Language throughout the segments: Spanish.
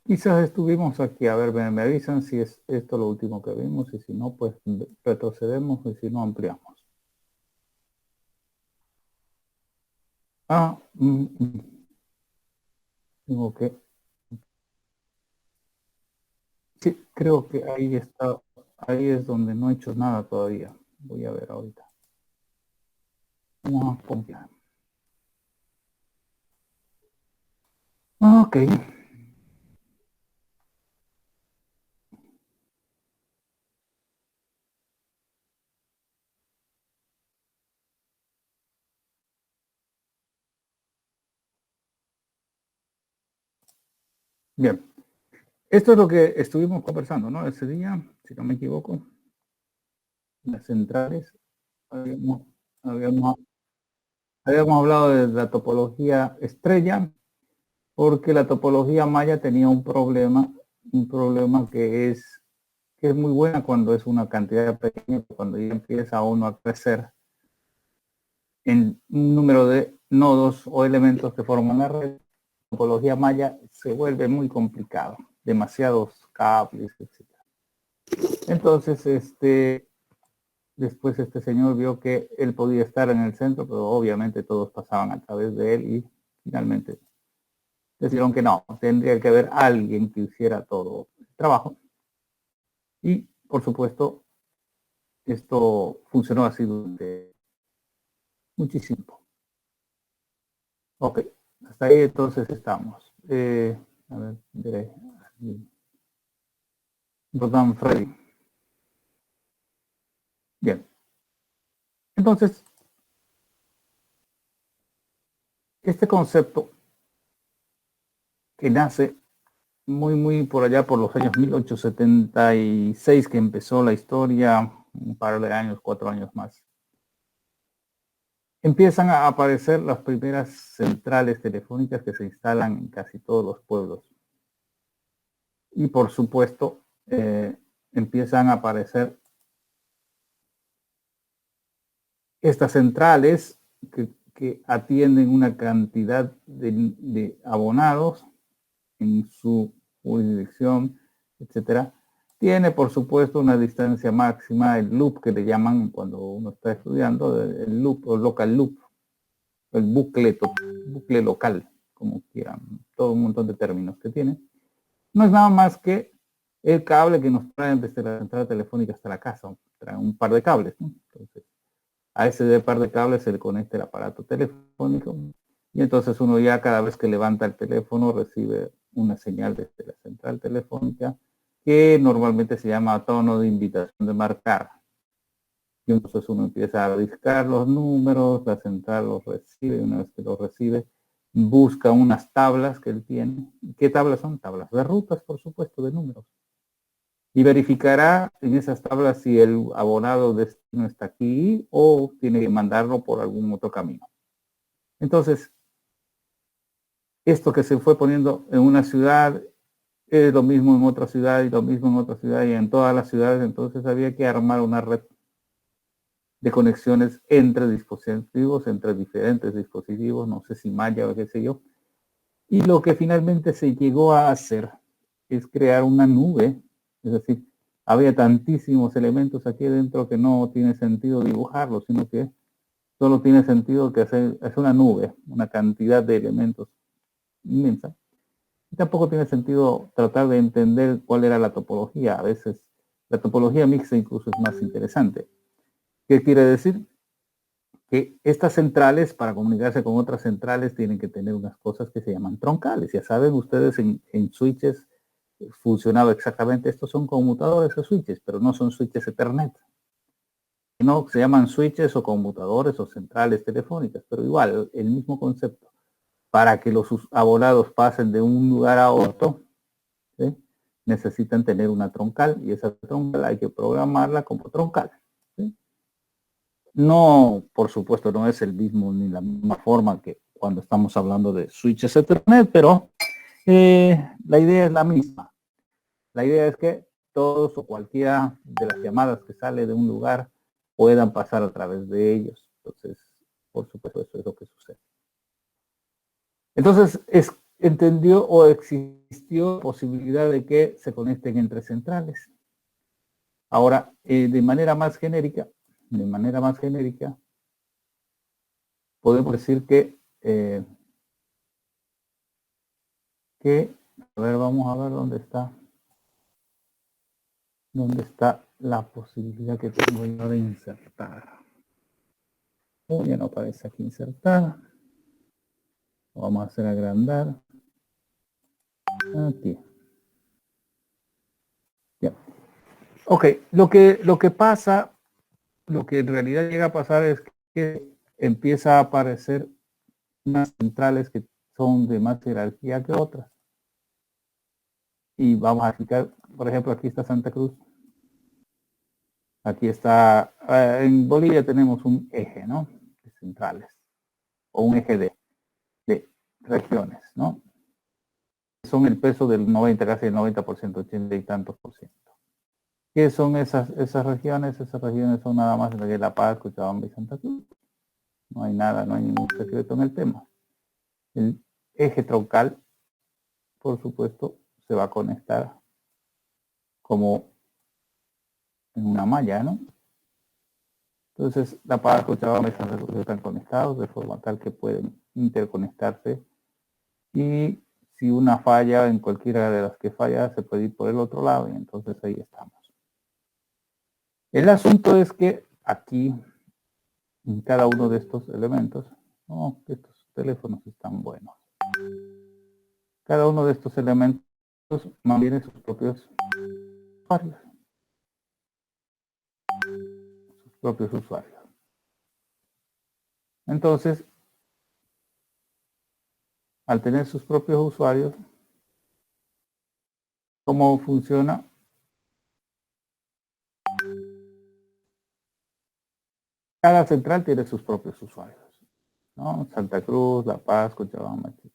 Quizás estuvimos aquí, a ver, me avisan si es esto lo último que vimos y si no, pues retrocedemos y si no, ampliamos. Tengo que... Sí, creo que ahí está, ahí es donde no he hecho nada todavía. Voy a ver ahorita. Vamos a copiar. Ok. Bien. Esto es lo que estuvimos conversando, ¿no? Ese día, si no me equivoco, las centrales, habíamos hablado de la topología estrella, porque la topología maya tenía un problema que es muy buena cuando es una cantidad pequeña, cuando ya empieza uno a crecer en un número de nodos o elementos que forman la red. La topología maya se vuelve muy complicado, demasiados cables, etc. Entonces, después este señor vio que él podía estar en el centro, pero obviamente todos pasaban a través de él y finalmente decidieron que no, tendría que haber alguien que hiciera todo el trabajo. Y, por supuesto, esto funcionó así durante muchísimo tiempo. Ok, hasta ahí entonces estamos. A ver, diré. Rodan Freddy. Bien. Entonces, este concepto que nace muy por allá por los años 1876 que empezó la historia, un par de años, 4 años más. Empiezan a aparecer las primeras centrales telefónicas que se instalan en casi todos los pueblos. Y por supuesto, empiezan a aparecer estas centrales que atienden una cantidad de abonados en su jurisdicción, etcétera. Tiene, por supuesto, una distancia máxima, el loop que le llaman cuando uno está estudiando, el loop o local loop, el bucle local, como quieran, todo un montón de términos que tiene. No es nada más que el cable que nos traen desde la central telefónica hasta la casa, traen un par de cables, ¿no? Entonces, a ese par de cables se le conecta el aparato telefónico y entonces uno ya cada vez que levanta el teléfono recibe una señal desde la central telefónica que normalmente se llama tono de invitación de marcar. Y entonces uno empieza a discar los números, la central los recibe, y una vez que los recibe, busca unas tablas que él tiene. ¿Qué tablas son? Tablas de rutas, por supuesto, de números. Y verificará en esas tablas si el abonado destino está aquí o tiene que mandarlo por algún otro camino. Entonces, esto que se fue poniendo en una ciudad es lo mismo en otra ciudad y lo mismo en otra ciudad y en todas las ciudades, entonces había que armar una red de conexiones entre dispositivos, entre diferentes dispositivos, no sé si Maya o qué sé yo. Y lo que finalmente se llegó a hacer es crear una nube, es decir, había tantísimos elementos aquí dentro que no tiene sentido dibujarlos, sino que solo tiene sentido que es una nube, una cantidad de elementos inmensa. Y tampoco tiene sentido tratar de entender cuál era la topología. A veces la topología mixta incluso es más interesante. ¿Qué quiere decir? Que estas centrales, para comunicarse con otras centrales, tienen que tener unas cosas que se llaman troncales. Ya saben ustedes, en switches funcionaba exactamente. Estos son conmutadores o switches, pero no son switches Ethernet. No, se llaman switches o conmutadores o centrales telefónicas, pero igual, el mismo concepto. Para que los abonados pasen de un lugar a otro, ¿sí?, necesitan tener una troncal y esa troncal hay que programarla como troncal. ¿Sí? No, por supuesto, no es el mismo ni la misma forma que cuando estamos hablando de switches Ethernet, pero la idea es la misma. La idea es que todos o cualquiera de las llamadas que sale de un lugar puedan pasar a través de ellos. Entonces, por supuesto, eso es lo que sucede. Entonces, entendió o existió posibilidad de que se conecten entre centrales. Ahora, de manera más genérica, podemos decir que, a ver, vamos a ver dónde está la posibilidad que tengo yo de insertar. Ya no aparece aquí insertar. Vamos a hacer agrandar. Aquí. Ya. Ok, lo que pasa, lo que en realidad llega a pasar es que empieza a aparecer unas centrales que son de más jerarquía que otras. Y vamos a explicar, por ejemplo, aquí está Santa Cruz. Aquí está, en Bolivia tenemos un eje, ¿no? De centrales. O un eje de regiones, ¿no? Son el peso del 90, casi el 90%, 80 y tantos por ciento. ¿Qué son esas regiones? Esas regiones son nada más de La Paz, Cochabamba y Santa Cruz. No hay nada, no hay ningún secreto en el tema. El eje troncal, por supuesto, se va a conectar como en una malla, ¿no? Entonces, La Paz, Cochabamba y Santa Cruz están conectados de forma tal que pueden interconectarse y si una falla en cualquiera de las que falla, se puede ir por el otro lado y entonces ahí estamos. El asunto es que aquí, en cada uno de estos elementos, estos teléfonos están buenos. Cada uno de estos elementos mantiene sus propios usuarios. Entonces, al tener sus propios usuarios, ¿cómo funciona? Cada central tiene sus propios usuarios, ¿no? Santa Cruz, La Paz, Cochabamba, etc.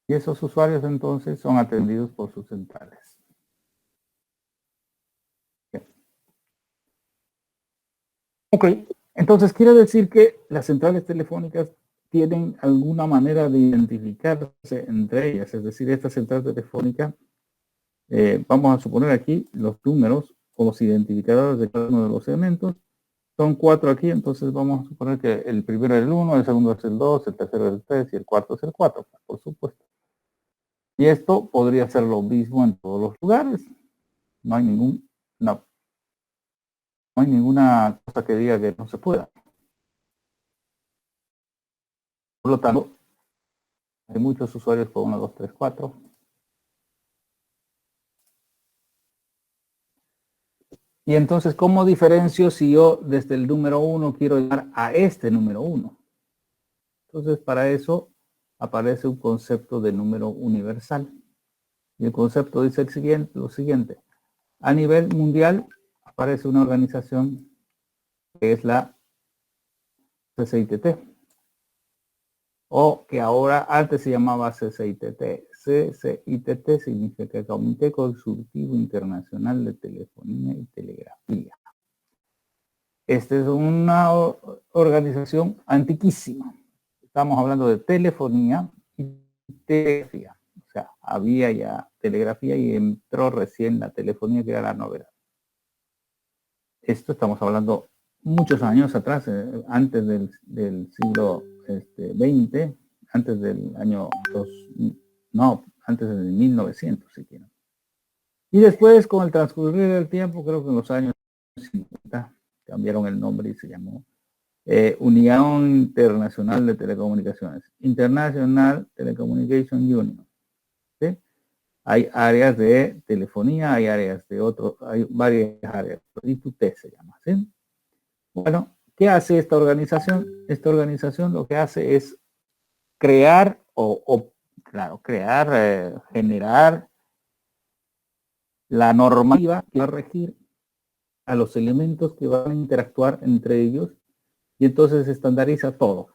Y esos usuarios entonces son atendidos por sus centrales. Bien. Ok, entonces quiere decir que las centrales telefónicas tienen alguna manera de identificarse entre ellas, es decir, esta central telefónica, vamos a suponer aquí los números o los identificadores de cada uno de los elementos, son 4 aquí, entonces vamos a suponer que el primero es el 1, el segundo es el 2, el tercero es el 3 y el cuarto es el 4, por supuesto. Y esto podría ser lo mismo en todos los lugares. No hay ninguna cosa que diga que no se pueda. Por lo tanto, hay muchos usuarios con 1, 2, 3, 4. Y entonces, ¿cómo diferencio si yo desde el número 1 quiero llegar a este número 1? Entonces, para eso aparece un concepto de número universal. Y el concepto dice lo siguiente. A nivel mundial aparece una organización que es la CCITT, o que ahora antes se llamaba CCITT. CCITT significa Comité Consultivo Internacional de Telefonía y Telegrafía. Esta es una organización antiquísima. Estamos hablando de telefonía y telegrafía. O sea, había ya telegrafía y entró recién la telefonía, que era la novedad. Esto estamos hablando muchos años atrás, antes del siglo XX, antes del año antes del 1900 siquiera. Y después, con el transcurrir del tiempo, creo que en los años 50, cambiaron el nombre y se llamó Unión Internacional de Telecomunicaciones, International Telecommunication Union. ¿Sí? Hay áreas de telefonía, hay áreas de hay varias áreas, ITUT se llama, ¿sí? Bueno, ¿qué hace esta organización? Esta organización lo que hace es crear generar la normativa que va a regir a los elementos que van a interactuar entre ellos y entonces estandariza todo.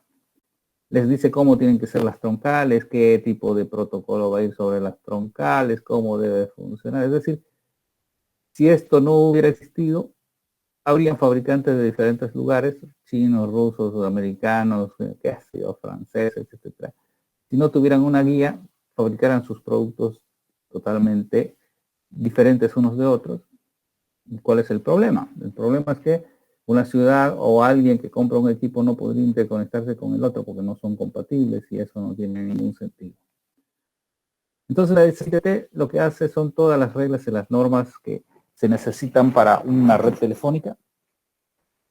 Les dice cómo tienen que ser las troncales, qué tipo de protocolo va a ir sobre las troncales, cómo debe funcionar. Es decir, si esto no hubiera existido, habrían fabricantes de diferentes lugares, chinos, rusos, sudamericanos, qué sé yo, franceses, etc. Si no tuvieran una guía, fabricaran sus productos totalmente diferentes unos de otros. ¿Y cuál es el problema? El problema es que una ciudad o alguien que compra un equipo no podría interconectarse con el otro porque no son compatibles y eso no tiene ningún sentido. Entonces la DCT lo que hace son todas las reglas y las normas que se necesitan para una red telefónica.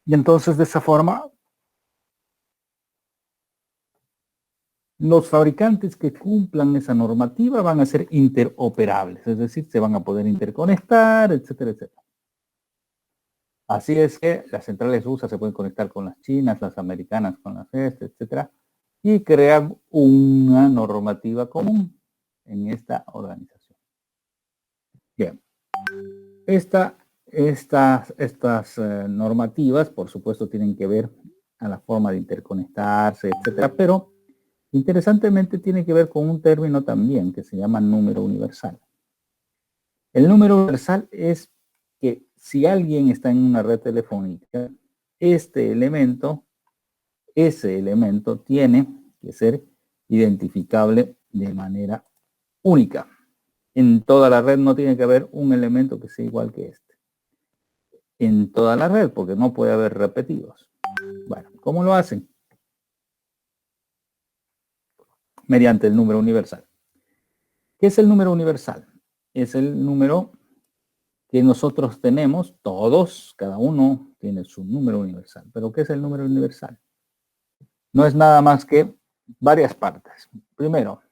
Y entonces de esa forma los fabricantes que cumplan esa normativa van a ser interoperables, es decir, se van a poder interconectar, etcétera, etcétera. Así es que las centrales rusas se pueden conectar con las chinas, las americanas con las etcétera, y crean una normativa común en esta organización. Bien, estas normativas, por supuesto, tienen que ver a la forma de interconectarse, etcétera, pero interesantemente tiene que ver con un término también que se llama número universal. El número universal es que si alguien está en una red telefónica, ese elemento tiene que ser identificable de manera única. En toda la red no tiene que haber un elemento que sea igual que este. En toda la red, porque no puede haber repetidos. Bueno, ¿cómo lo hacen? Mediante el número universal. ¿Qué es el número universal? Es el número que nosotros tenemos, todos, cada uno tiene su número universal. ¿Pero qué es el número universal? No es nada más que varias partes. Primero,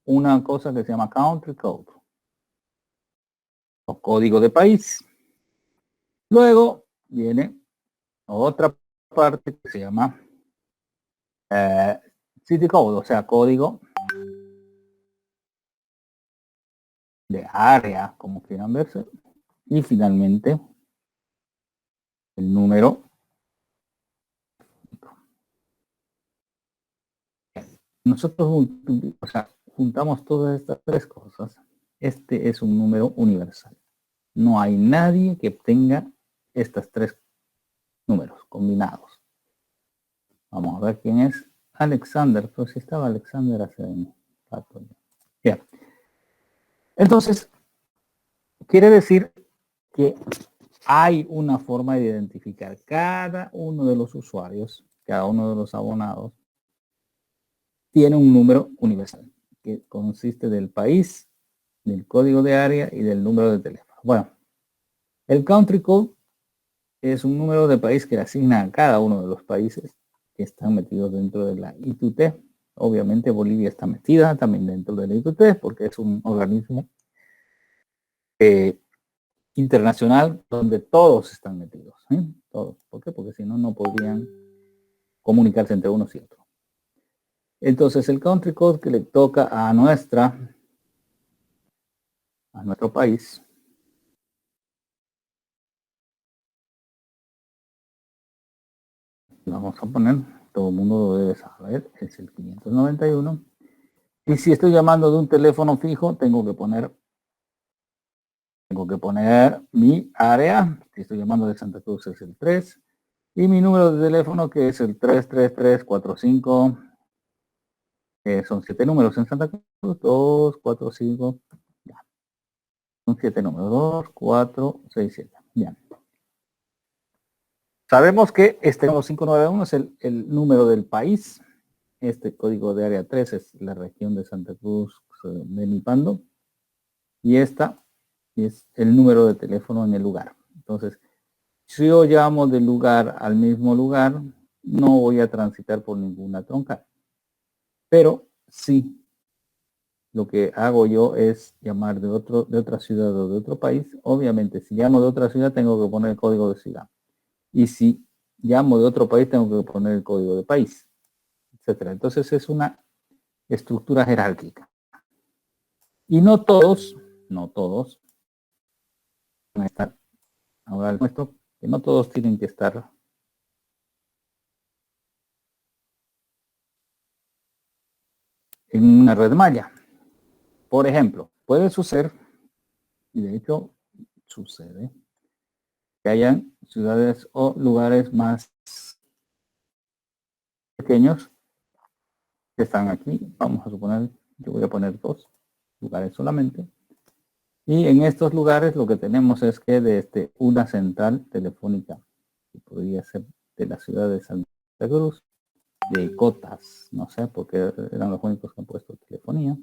una cosa que se llama country code, o código de país. Luego viene otra parte que se llama city code, o sea, código de área, como quieran verse. Y finalmente, el número. Nosotros juntamos todas estas tres cosas. Este es un número universal. No hay nadie que tenga estos tres números combinados. Vamos a ver quién es Alexander. Pero si estaba Alexander hace un rato. Bien. Entonces, quiere decir que hay una forma de identificar cada uno de los usuarios, cada uno de los abonados, tiene un número universal que consiste del país, del código de área y del número de teléfono. Bueno, el country code es un número de país que asigna a cada uno de los países que están metidos dentro de la I2T. Obviamente Bolivia está metida también dentro de la I2T porque es un organismo internacional donde todos están metidos. Todos. ¿Por qué? Porque si no, no podrían comunicarse entre unos y otros. Entonces el country code que le toca a nuestro país vamos a poner, todo el mundo lo debe saber, es el 591. Y si estoy llamando de un teléfono fijo, tengo que poner mi área. Si estoy llamando de Santa Cruz es el 3. Y mi número de teléfono que es el 33345. Son 7 números en Santa Cruz. 2, 4, 5. Ya. Son 7 números. 2, 4, 6, 7. Ya. Sabemos que este 591 es el número del país. Este código de área 3 es la región de Santa Cruz de Nipando. Y esta es el número de teléfono en el lugar. Entonces, si yo llamo del lugar al mismo lugar, no voy a transitar por ninguna troncal. Pero sí, lo que hago yo es llamar de otra ciudad o de otro país. Obviamente, si llamo de otra ciudad, tengo que poner el código de ciudad. Y si llamo de otro país, tengo que poner el código de país, etcétera. Entonces es una estructura jerárquica. Y no todos van a estar, ahora el nuestro, que no todos tienen que estar una red malla. Por ejemplo, puede suceder, y de hecho sucede, que hayan ciudades o lugares más pequeños que están aquí. Vamos a suponer, yo voy a poner 2 lugares solamente. Y en estos lugares lo que tenemos es que desde una central telefónica, que podría ser de la ciudad de Santa Cruz, de Cotas, no sé, porque eran los únicos que han puesto telefonía.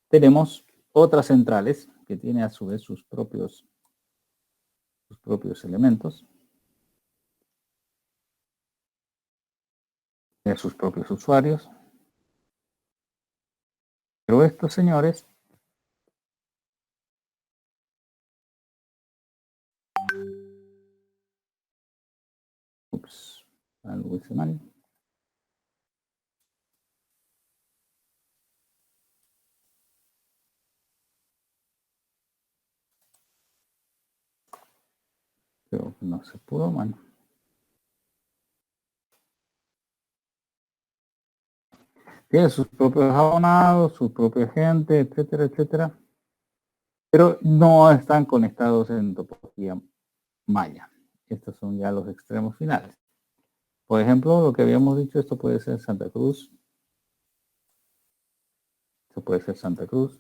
Tenemos otras centrales que tienen a su vez sus propios elementos, sus propios usuarios. Pero estos señores algo hice mal. Pero no se pudo, mano. Tiene sus propios abonados, su propia gente, etcétera, etcétera. Pero no están conectados en topología malla. Estos son ya los extremos finales. Por ejemplo, lo que habíamos dicho, esto puede ser Santa Cruz. Esto puede ser Santa Cruz.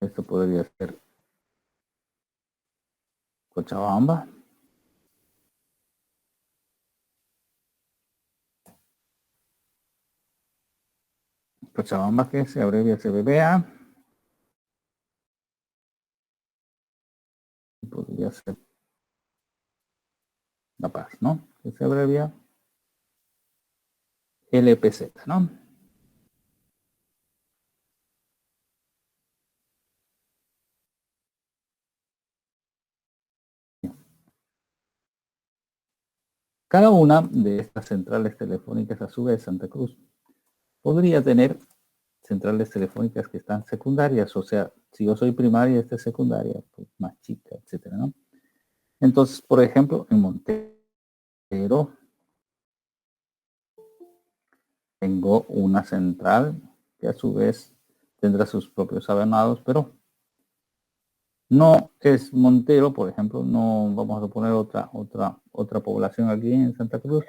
Esto podría ser Cochabamba. Cochabamba, que se abrevia CBBA. Podría ser La Paz, ¿no? Que se abrevia LPZ, ¿no? Cada una de estas centrales telefónicas, a su vez, Santa Cruz, podría tener centrales telefónicas que están secundarias, o sea, si yo soy primaria, esta es secundaria, pues más chica, etcétera, ¿no? Entonces, por ejemplo, en Montero tengo una central que a su vez tendrá sus propios abonados, pero no es Montero, por ejemplo, no vamos a poner otra población aquí en Santa Cruz.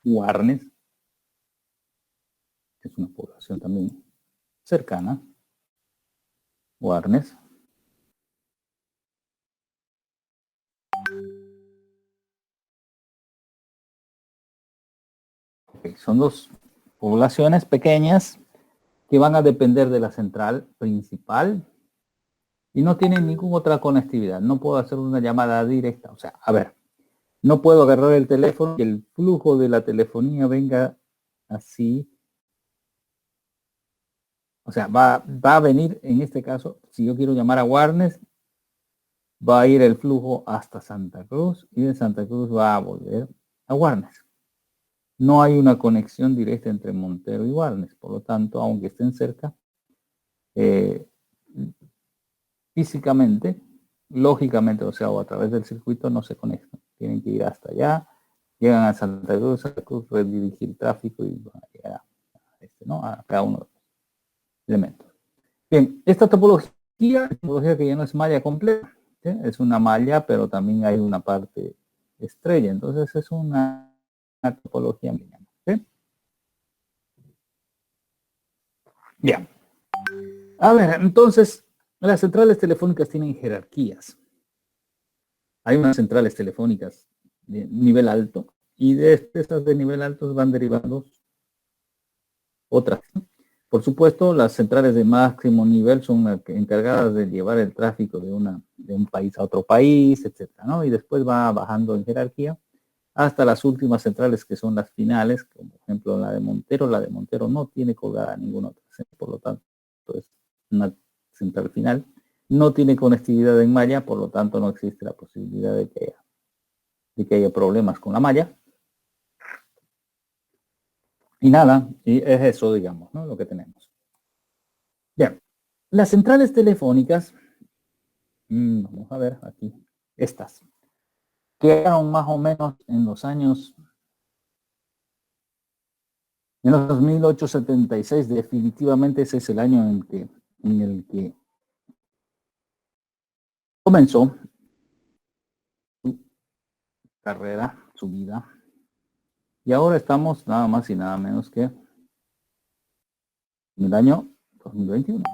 Guarnes, que es una población también cercana. Guarnes. Okay, son 2 poblaciones pequeñas que van a depender de la central principal y no tienen ninguna otra conectividad. No puedo hacer una llamada directa. O sea, a ver, no puedo agarrar el teléfono y el flujo de la telefonía venga así. O sea, va a venir, en este caso, si yo quiero llamar a Warnes, va a ir el flujo hasta Santa Cruz y de Santa Cruz va a volver a Warnes. No hay una conexión directa entre Montero y Warnes. Por lo tanto, aunque estén cerca, físicamente, lógicamente, o sea, o a través del circuito no se conectan. Tienen que ir hasta allá, llegan a Santa Cruz, redirigir tráfico y van a llegar ¿no? A cada uno de los elementos. Bien, esta topología que ya no es malla completa, ¿sí? Es una malla, pero también hay una parte estrella. Entonces es una topología mínima. ¿Sí? Bien. A ver, entonces, las centrales telefónicas tienen jerarquías. Hay unas centrales telefónicas de nivel alto y de estas de nivel alto van derivando otras. Por supuesto, las centrales de máximo nivel son las encargadas de llevar el tráfico de un país a otro país, etcétera, ¿no? Y después va bajando en jerarquía hasta las últimas centrales que son las finales, como por ejemplo la de Montero. La de Montero no tiene colgada ninguna otra, por lo tanto es una central final. No tiene conectividad en malla, por lo tanto no existe la posibilidad de que haya problemas con la malla. Y nada, y es eso, digamos, ¿no? Lo que tenemos. Bien, las centrales telefónicas, vamos a ver aquí, estas, quedaron más o menos en los años En los 1876 definitivamente ese es el año en el que comenzó su carrera, su vida. Y ahora estamos nada más y nada menos que en el año 2021.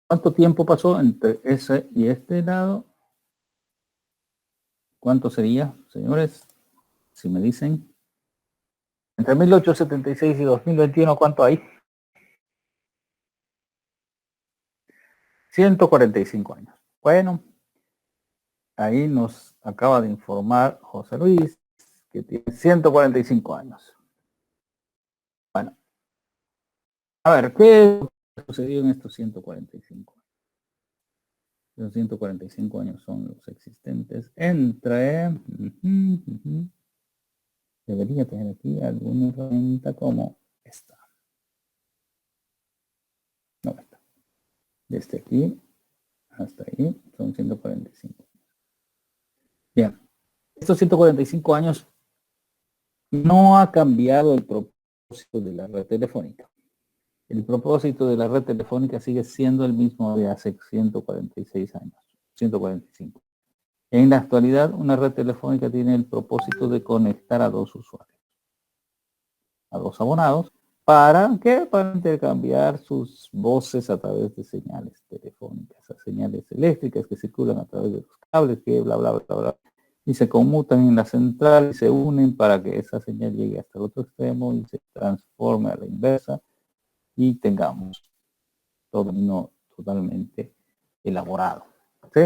¿Cuánto tiempo pasó entre ese y este lado? ¿Cuánto sería, señores? Si me dicen. Entre 1876 y 2021, ¿cuánto hay? 145 años. Bueno, ahí nos acaba de informar José Luis, que tiene 145 años. Bueno, a ver, ¿qué sucedió en estos 145 años? Los 145 años son los existentes entre... Debería tener aquí alguna herramienta como esta. No, esta. Desde aquí hasta ahí son 145. Bien, estos 145 años no ha cambiado el propósito de la red telefónica. El propósito de la red telefónica sigue siendo el mismo de hace 146 años, 145. En la actualidad, una red telefónica tiene el propósito de conectar a dos usuarios, a dos abonados, ¿para qué? Para intercambiar sus voces a través de señales telefónicas, a señales eléctricas que circulan a través de los cables, que bla, bla, bla, bla, y se conmutan en la central y se unen para que esa señal llegue hasta el otro extremo y se transforme a la inversa y tengamos todo no totalmente elaborado. ¿Sí?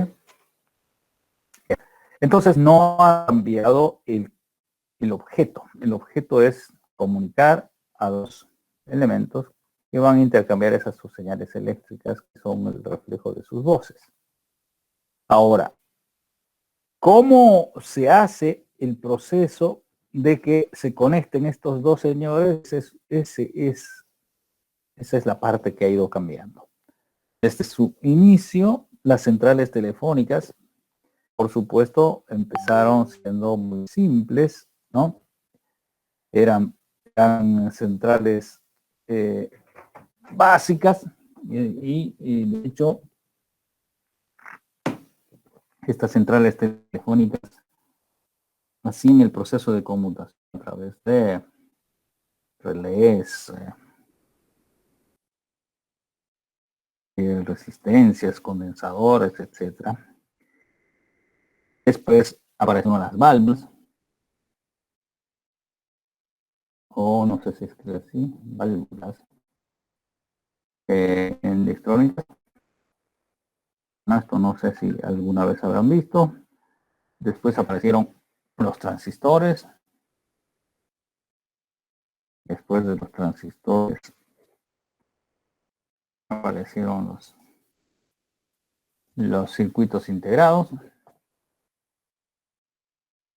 Entonces no ha cambiado el objeto. El objeto es comunicar a dos elementos que van a intercambiar esas sus señales eléctricas que son el reflejo de sus voces. Ahora, ¿cómo se hace el proceso de que se conecten estos dos señores? Esa es la parte que ha ido cambiando. Desde su inicio, las centrales telefónicas, por supuesto, empezaron siendo muy simples, ¿no? Eran centrales básicas y de hecho estas centrales telefónicas hacían el proceso de conmutación a través de relés, resistencias, condensadores, etcétera. Después aparecieron las válvulas, o no sé si escribe así, válvulas en electrónica. Esto no sé si alguna vez habrán visto. Después aparecieron los transistores. Después de los transistores aparecieron los circuitos integrados.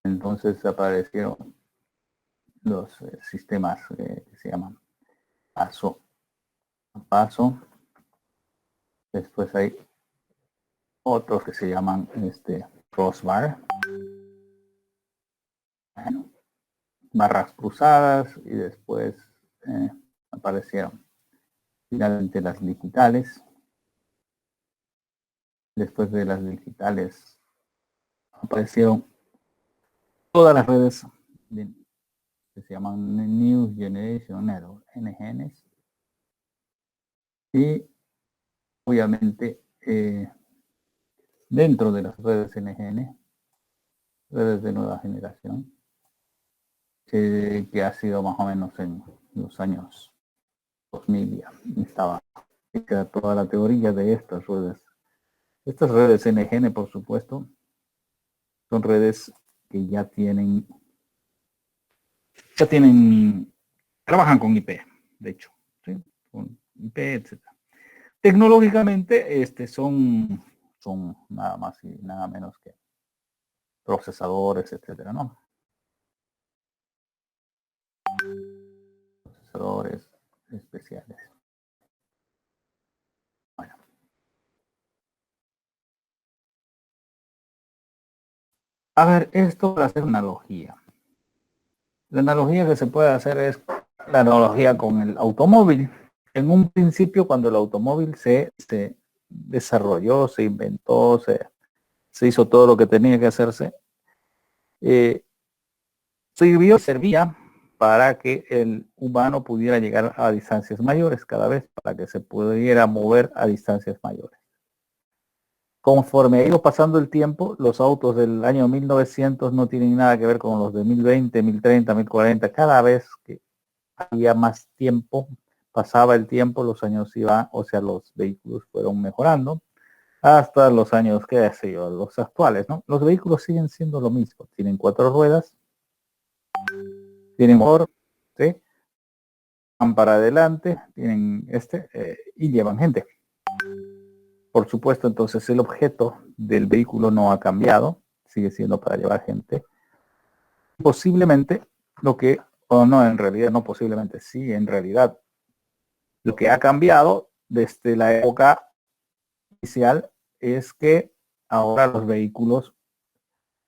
Entonces aparecieron los sistemas que se llaman paso a paso. Después hay otros que se llaman crossbar. Bueno, barras cruzadas y después aparecieron finalmente las digitales. Después de las digitales aparecieron todas las redes que se llaman New Generation Network, NGNs. Y obviamente dentro de las redes NGN, redes de nueva generación, que ha sido más o menos en los años 2000 ya estaba toda la teoría de estas redes. Estas redes NGN, por supuesto, son redes que trabajan con IP, de hecho, ¿sí? Con IP, etc. Tecnológicamente, son nada más y nada menos que procesadores, etcétera, ¿no? Procesadores especiales. Bueno. A ver, esto para hacer una analogía. La analogía que se puede hacer es la analogía con el automóvil. En un principio, cuando el automóvil se desarrolló, se inventó, se hizo todo lo que tenía que hacerse, servía para que el humano pudiera llegar a distancias mayores cada vez, para que se pudiera mover a distancias mayores. Conforme ha ido pasando el tiempo, los autos del año 1900 no tienen nada que ver con los de 1020, 1030, 1040. Cada vez que había más tiempo, pasaba el tiempo, los años iban, o sea, los vehículos fueron mejorando hasta los años, qué sé yo, los actuales, ¿no? Los vehículos siguen siendo lo mismo. Tienen 4 ruedas, tienen motor, ¿sí? Van para adelante, tienen y llevan gente. Por supuesto, entonces el objeto del vehículo no ha cambiado, sigue siendo para llevar gente. Posiblemente lo que, o no, en realidad, no posiblemente, sí, en realidad, lo que ha cambiado desde la época inicial es que ahora los vehículos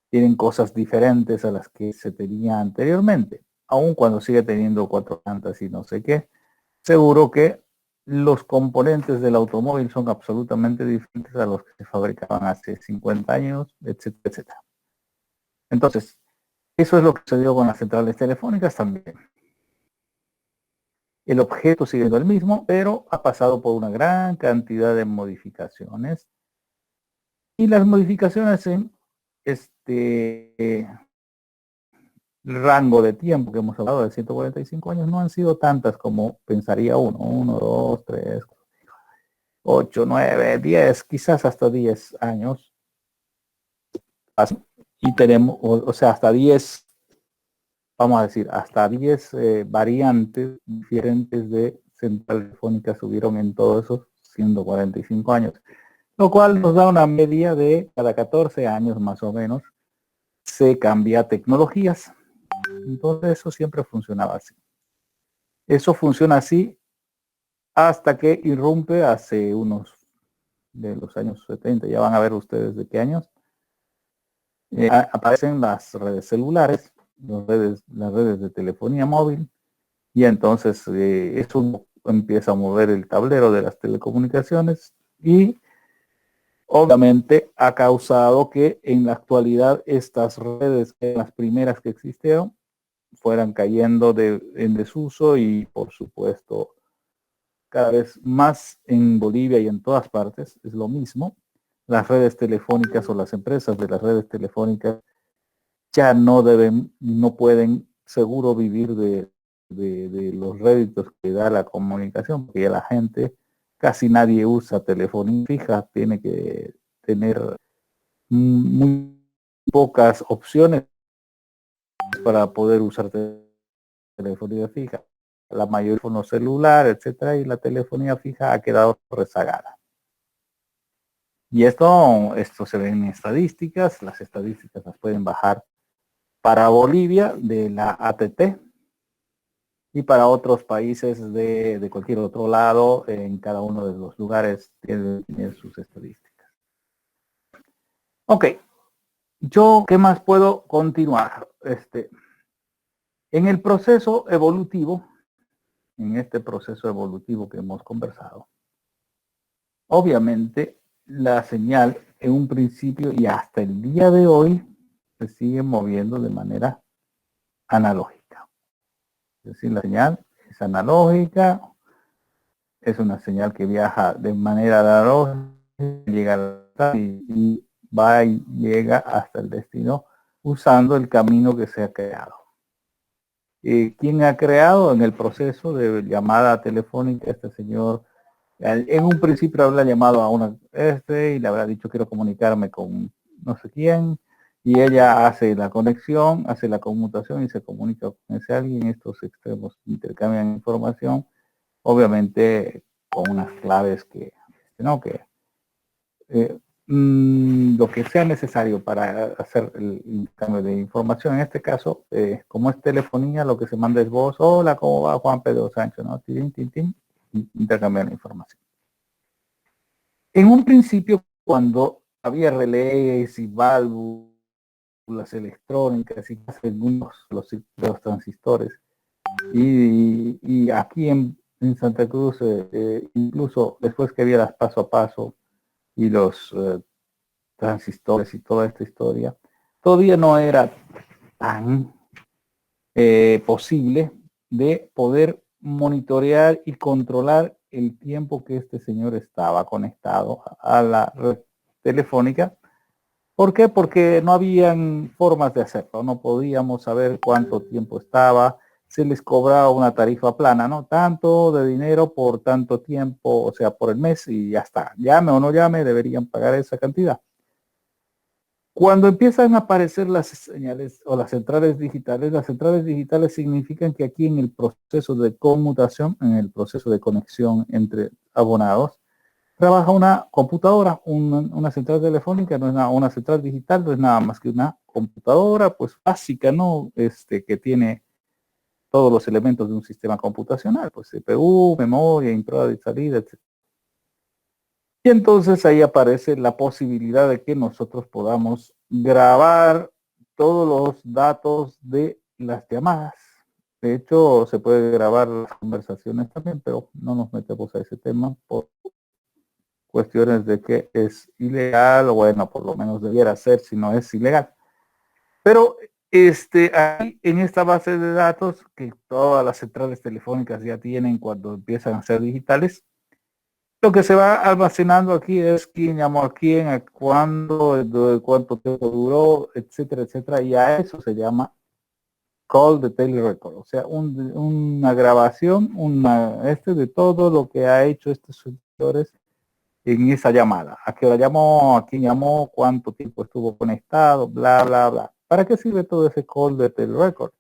tienen cosas diferentes a las que se tenía anteriormente, aun cuando sigue teniendo 4 llantas y no sé qué. Seguro que los componentes del automóvil son absolutamente diferentes a los que se fabricaban hace 50 años, etcétera, etcétera. Entonces, eso es lo que sucedió con las centrales telefónicas también. El objeto sigue siendo el mismo, pero ha pasado por una gran cantidad de modificaciones. Y las modificaciones en rango de tiempo que hemos hablado de 145 años no han sido tantas como pensaría uno. 1, 2, 3, 8, 9, 10, quizás hasta 10 años. Y tenemos, o sea, hasta 10, vamos a decir, hasta 10 variantes diferentes de central telefónica subieron en todos esos 145 años. Lo cual nos da una media de cada 14 años más o menos se cambia tecnologías. Entonces eso siempre funcionaba así. Eso funciona así hasta que irrumpe hace unos de los años 70, ya van a ver ustedes de qué años, aparecen las redes celulares, las redes de telefonía móvil, y entonces eso empieza a mover el tablero de las telecomunicaciones y obviamente ha causado que en la actualidad estas redes, las primeras que existieron, fueran cayendo en desuso y por supuesto cada vez más en Bolivia y en todas partes es lo mismo. Las redes telefónicas o las empresas de las redes telefónicas ya no pueden seguro vivir de los réditos que da la comunicación, porque ya la gente, casi nadie usa telefonía fija, tiene que tener muy pocas opciones para poder usar telefonía fija. La mayoría teléfono celular, etcétera, y la telefonía fija ha quedado rezagada. Y esto se ve en estadísticas, las estadísticas las pueden bajar para Bolivia de la ATT y para otros países de cualquier otro lado, en cada uno de los lugares tiene sus estadísticas. Ok, yo, ¿qué más puedo continuar? En el proceso evolutivo, en este proceso evolutivo que hemos conversado, obviamente la señal en un principio y hasta el día de hoy se sigue moviendo de manera analógica. Es decir, la señal es analógica, es una señal que viaja de manera analógica, llega y va y llega hasta el destino usando el camino que se ha creado. ¿Quién ha creado en el proceso de llamada telefónica este señor? En un principio habrá llamado a una y le habrá dicho quiero comunicarme con no sé quién, y ella hace la conexión, hace la conmutación y se comunica con ese alguien. Estos extremos intercambian información, obviamente con unas claves que lo que sea necesario para hacer el intercambio de información. En este caso, como es telefonía, lo que se manda es voz: hola, ¿cómo va Juan Pedro Sancho? ¿No? Tin, tin, tin, intercambiar la información. En un principio, cuando había relés y válvulas moléculas electrónicas y algunos los transistores. Y aquí en Santa Cruz, incluso después que había las paso a paso y los transistores y toda esta historia, todavía no era tan posible de poder monitorear y controlar el tiempo que este señor estaba conectado a la red telefónica. ¿Por qué? Porque no habían formas de hacerlo, no podíamos saber cuánto tiempo estaba, se les cobraba una tarifa plana, ¿no? Tanto de dinero por tanto tiempo, o sea, por el mes y ya está. Llame o no llame, deberían pagar esa cantidad. Cuando empiezan a aparecer las señales o las centrales digitales significan que aquí en el proceso de conmutación, en el proceso de conexión entre abonados, trabaja una computadora, una central telefónica, no es nada, una central digital, no es nada más que una computadora, pues básica, ¿no? Que tiene todos los elementos de un sistema computacional, pues CPU, memoria, entrada y salida, etc. Y entonces ahí aparece la posibilidad de que nosotros podamos grabar todos los datos de las llamadas. De hecho, se puede grabar las conversaciones también, pero no nos metemos a ese tema por cuestiones de que es ilegal, o bueno, por lo menos debiera ser si no es ilegal. Pero ahí en esta base de datos que todas las centrales telefónicas ya tienen cuando empiezan a ser digitales, lo que se va almacenando aquí es quién llamó a quién, a cuándo, cuánto tiempo duró, etcétera, etcétera, y a eso se llama call detail record, o sea, una grabación, de todo lo que ha hecho estos servidores en esa llamada. A qué hora llamó, a quién llamó, cuánto tiempo estuvo conectado, bla, bla, bla. ¿Para qué sirve todo ese call detail record?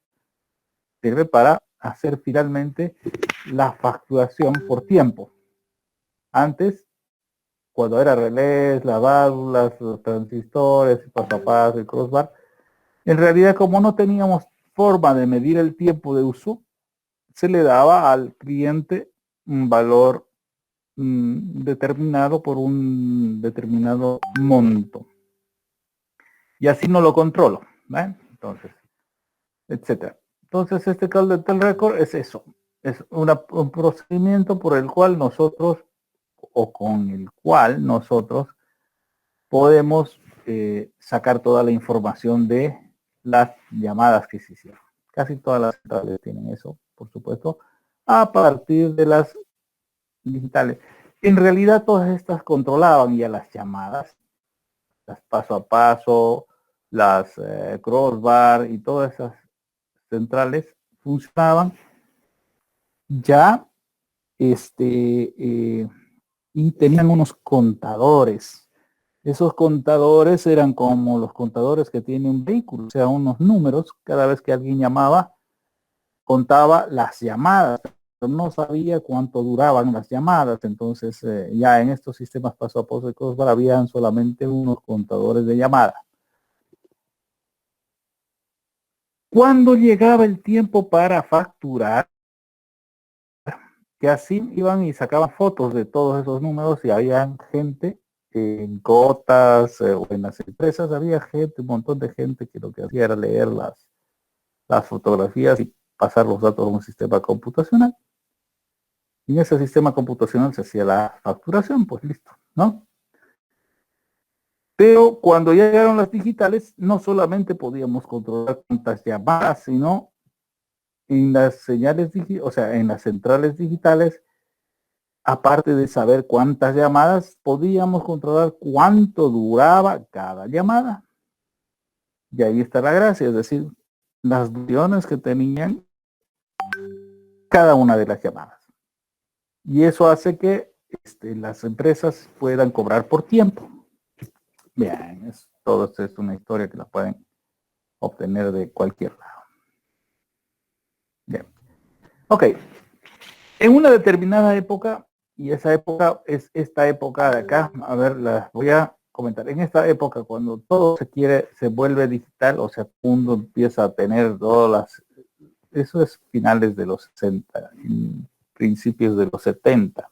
Sirve para hacer finalmente la facturación por tiempo. Antes, cuando era relés, las válvulas, los transistores, paso a paso, el crossbar, en realidad como no teníamos forma de medir el tiempo de uso, se le daba al cliente un valor determinado por un determinado monto. Y así no lo controlo, ¿ven? Entonces, etcétera. Entonces, este call detail record es eso. Es un procedimiento por el cual nosotros, o con el cual nosotros podemos sacar toda la información de las llamadas que se hicieron. Casi todas las centrales tienen eso, por supuesto, a partir de las digitales. En realidad todas estas controlaban ya las llamadas, las paso a paso, las crossbar y todas esas centrales funcionaban ya y tenían unos contadores. Esos contadores eran como los contadores que tiene un vehículo, o sea, unos números. Cada vez que alguien llamaba, contaba las llamadas, pero no sabía cuánto duraban las llamadas. Entonces, ya en estos sistemas paso a paso de crossbar habían solamente unos contadores de llamadas. Cuando llegaba el tiempo para facturar, que así iban y sacaban fotos de todos esos números y había gente en cotas o en las empresas, había gente, un montón de gente que lo que hacía era leer las fotografías y pasar los datos a un sistema computacional. Y en ese sistema computacional se hacía la facturación, pues listo, ¿no? Pero cuando ya llegaron las digitales, no solamente podíamos controlar cuántas llamadas, sino en las señales, o sea, en las centrales digitales, aparte de saber cuántas llamadas, podíamos controlar cuánto duraba cada llamada. Y ahí está la gracia, es decir, las duraciones que tenían cada una de las llamadas. Y eso hace que las empresas puedan cobrar por tiempo. Bien, todo esto es una historia que la pueden obtener de cualquier lado. Bien. Ok. En una determinada época, y esa época es esta época de acá, a ver, las voy a comentar. En esta época, cuando todo se vuelve digital, o sea, el mundo empieza a tener todas las, eso es finales de los 60, principios de los 70,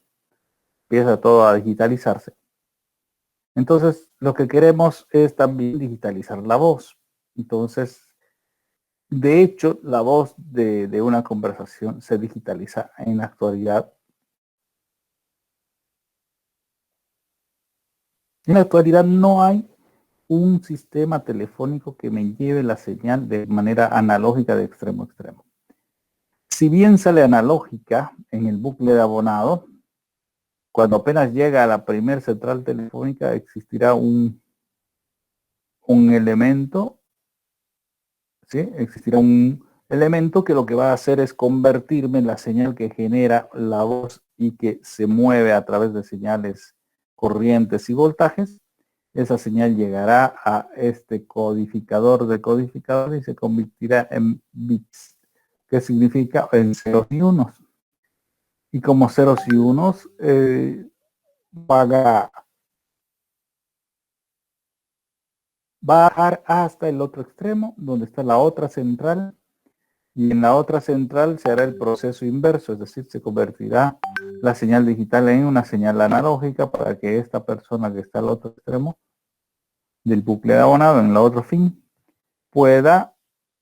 empieza todo a digitalizarse. Entonces, lo que queremos es también digitalizar la voz. Entonces, de hecho, la voz de una conversación se digitaliza en la actualidad. En la actualidad no hay un sistema telefónico que me lleve la señal de manera analógica de extremo a extremo. Si bien sale analógica en el bucle de abonado, cuando apenas llega a la primer central telefónica existirá un elemento, ¿sí? Existirá un elemento que lo que va a hacer es convertirme en la señal que genera la voz y que se mueve a través de señales, corrientes y voltajes. Esa señal llegará a este codificador de codificadores y se convertirá en bits, que significa en ceros y unos. Y como ceros y unos, va a bajar hasta el otro extremo, donde está la otra central, y en la otra central se hará el proceso inverso, es decir, se convertirá la señal digital en una señal analógica para que esta persona que está al otro extremo del bucle de abonado, en el otro fin, pueda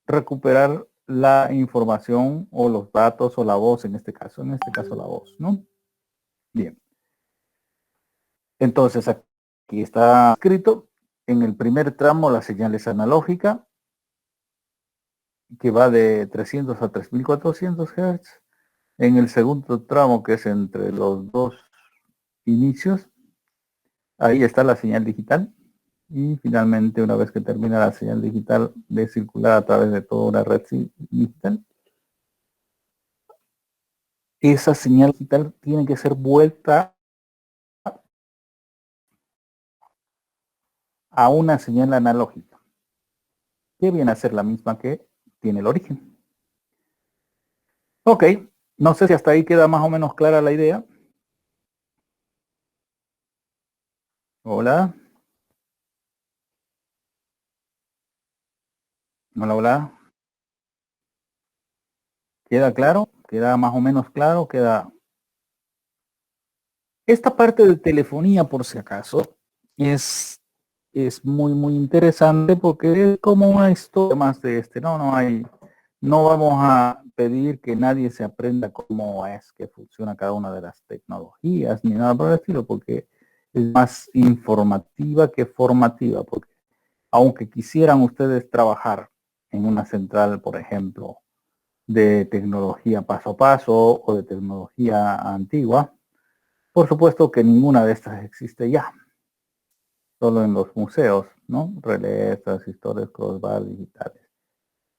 recuperar la información o los datos o la voz, en este caso la voz, ¿no? Bien. Entonces aquí está escrito, en el primer tramo la señal es analógica, que va de 300 a 3400 Hz. En el segundo tramo, que es entre los dos inicios, ahí está la señal digital. Y finalmente, una vez que termina la señal digital de circular a través de toda una red digital, esa señal digital tiene que ser vuelta a una señal analógica, que viene a ser la misma que tiene el origen. Ok, no sé si hasta ahí queda más o menos clara la idea. Hola. Hola, hola. ¿Queda claro? ¿Queda más o menos claro? ¿Queda? Esta parte de telefonía, por si acaso, es muy interesante porque es como una historia más de no vamos a pedir que nadie se aprenda cómo es que funciona cada una de las tecnologías ni nada por el estilo, porque es más informativa que formativa, porque aunque quisieran ustedes trabajar en una central, por ejemplo, de tecnología paso a paso o de tecnología antigua, por supuesto que ninguna de estas existe ya, solo en los museos, ¿no? Relés, transistores, crossbar, digitales.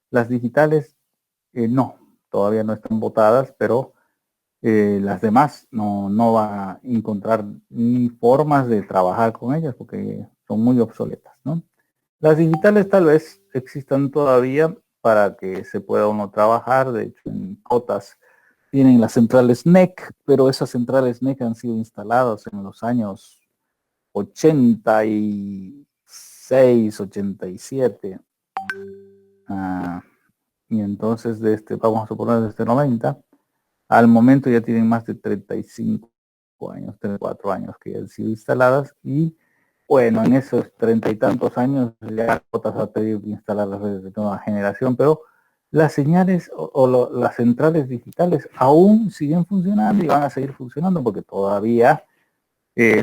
Las digitales no, todavía no están votadas, pero las demás no va a encontrar ni formas de trabajar con ellas porque son muy obsoletas, ¿no? Las digitales tal vez existan todavía para que se pueda uno trabajar, de hecho en cotas tienen las centrales NEC, pero esas centrales NEC han sido instaladas en los años 86, 87. Y entonces vamos a suponer desde 90, al momento ya tienen más de 35 años, 34 años que han sido instaladas y bueno, en esos 30 y tantos años ya otras ha pedido instalar las redes de nueva generación, pero las señales las centrales digitales aún siguen funcionando y van a seguir funcionando porque todavía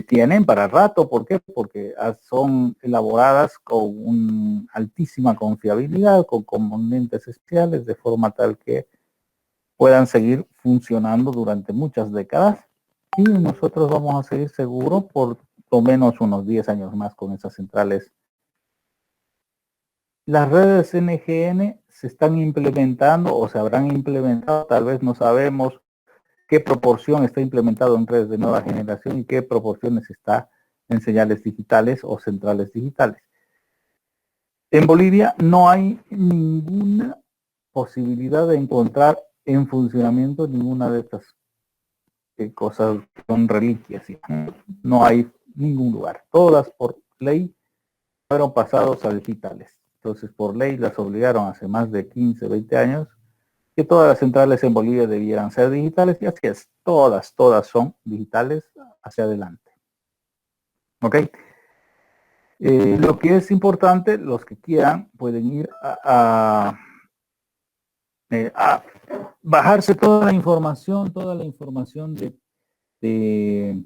tienen para rato. ¿Por qué? Porque son elaboradas con una altísima confiabilidad, con componentes especiales, de forma tal que puedan seguir funcionando durante muchas décadas y nosotros vamos a seguir seguros por lo menos unos 10 años más con esas centrales. Las redes NGN se están implementando o se habrán implementado, tal vez no sabemos qué proporción está implementado en redes de nueva generación y qué proporciones está en señales digitales o centrales digitales. En Bolivia no hay ninguna posibilidad de encontrar en funcionamiento ninguna de estas cosas, son reliquias. ¿Sí? No hay ningún lugar. Todas por ley fueron pasados a digitales. Entonces por ley las obligaron hace más de 15, 20 años que todas las centrales en Bolivia debieran ser digitales y así es. Todas son digitales hacia adelante. ¿Ok? Lo que es importante, los que quieran pueden ir a bajarse toda la información de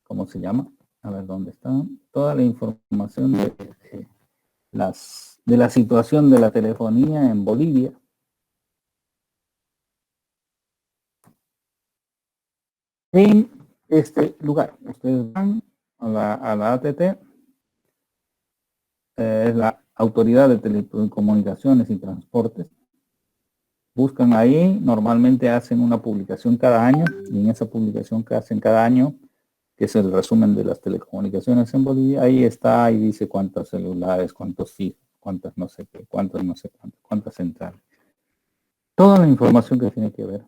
¿cómo se llama? A ver, ¿dónde está? Toda la información de la situación de la telefonía en Bolivia. En este lugar, ustedes van a la ATT, es la Autoridad de Telecomunicaciones y Transportes. Buscan ahí, normalmente hacen una publicación cada año, y en esa publicación que hacen cada año, que es el resumen de las telecomunicaciones en Bolivia, ahí está y dice cuántos celulares, cuántos fijos, cuántas no sé qué, cuántas no sé cuántas centrales. Toda la información que tiene que ver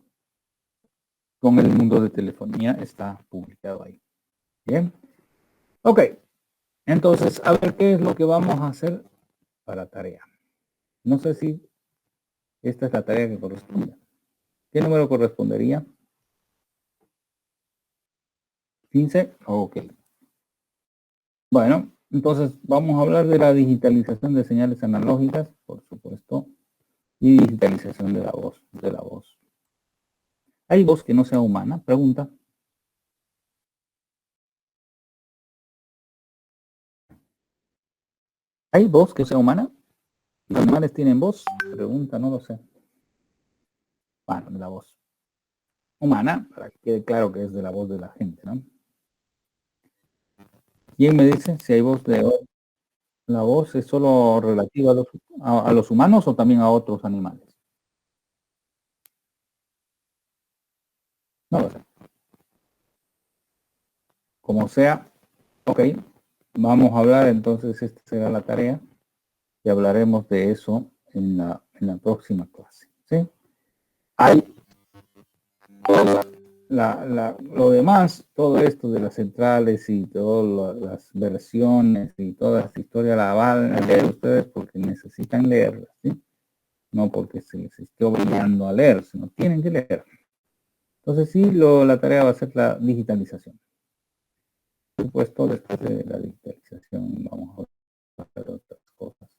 con el mundo de telefonía está publicado ahí. Bien. Ok. Entonces, a ver qué es lo que vamos a hacer para la tarea. No sé si esta es la tarea que corresponde. ¿Qué número correspondería? 15. Ok. Bueno, entonces vamos a hablar de la digitalización de señales analógicas, por supuesto, y digitalización de la voz. ¿Hay voz que no sea humana? Pregunta. ¿Hay voz que sea humana? ¿Los animales tienen voz? Pregunta, no lo sé. Bueno, de la voz humana, para que quede claro que es de la voz de la gente, ¿no? ¿Quién me dice si hay voz de la voz es solo relativa a los humanos o también a otros animales? No lo sé. Como sea, ok. Vamos a hablar entonces, esta será la tarea y hablaremos de eso en la próxima clase. ¿Sí? Hay lo demás, todo esto de las centrales y todas las versiones y toda esta historia la van a leer ustedes porque necesitan leerla, ¿sí? No porque se les esté obligando a leer, sino tienen que leer. Entonces sí, la tarea va a ser la digitalización. Por supuesto, después de la digitalización vamos a hacer otras cosas.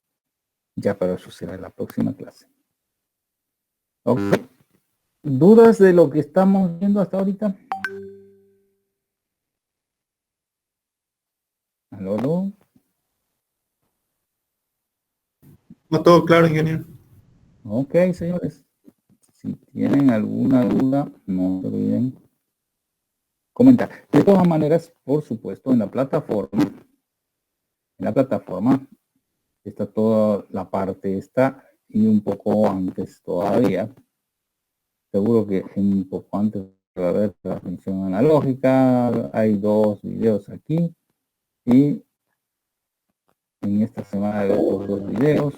Ya, pero eso será en la próxima clase. Ok. ¿Dudas de lo que estamos viendo hasta ahorita? ¿Aló? No, todo claro, ingeniero. Ok, señores. Si tienen alguna duda, no se olviden comentar. De todas maneras, por supuesto, en la plataforma está toda la parte esta y un poco antes todavía. Seguro que un poco antes va a haber transmisión analógica. Hay 2 videos aquí y en esta semana hay otros 2 videos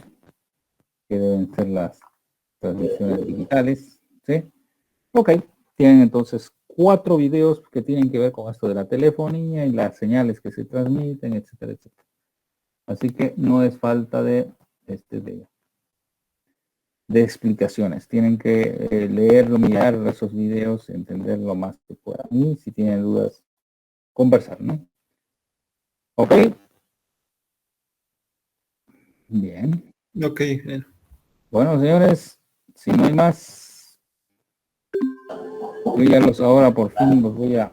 que deben ser las transmisiones digitales. ¿Sí? Ok, tienen entonces 4 videos que tienen que ver con esto de la telefonía y las señales que se transmiten, etcétera, etcétera. Así que no es falta de explicaciones. Tienen que leerlo, mirar esos videos, entender lo más que puedan. Y si tienen dudas, conversar, ¿no? Ok. Bien. Ok, ingeniero. Bueno, señores, si no hay más, yo ya ahora por fin los voy a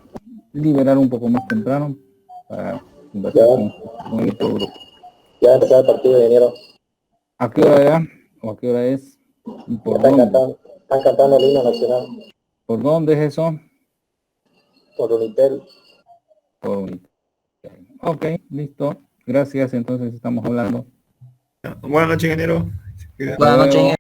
liberar un poco más temprano para conversar con el otro grupo. Ya empezó el partido, ingeniero. ¿A qué hora ya? ¿O a qué hora es? ¿Y por Están dónde? cantando el himno nacional ¿Por dónde es eso? por Unitel. Por Unitel. Ok, listo. Gracias, entonces estamos hablando. Buenas noches, ingeniero. Hasta luego.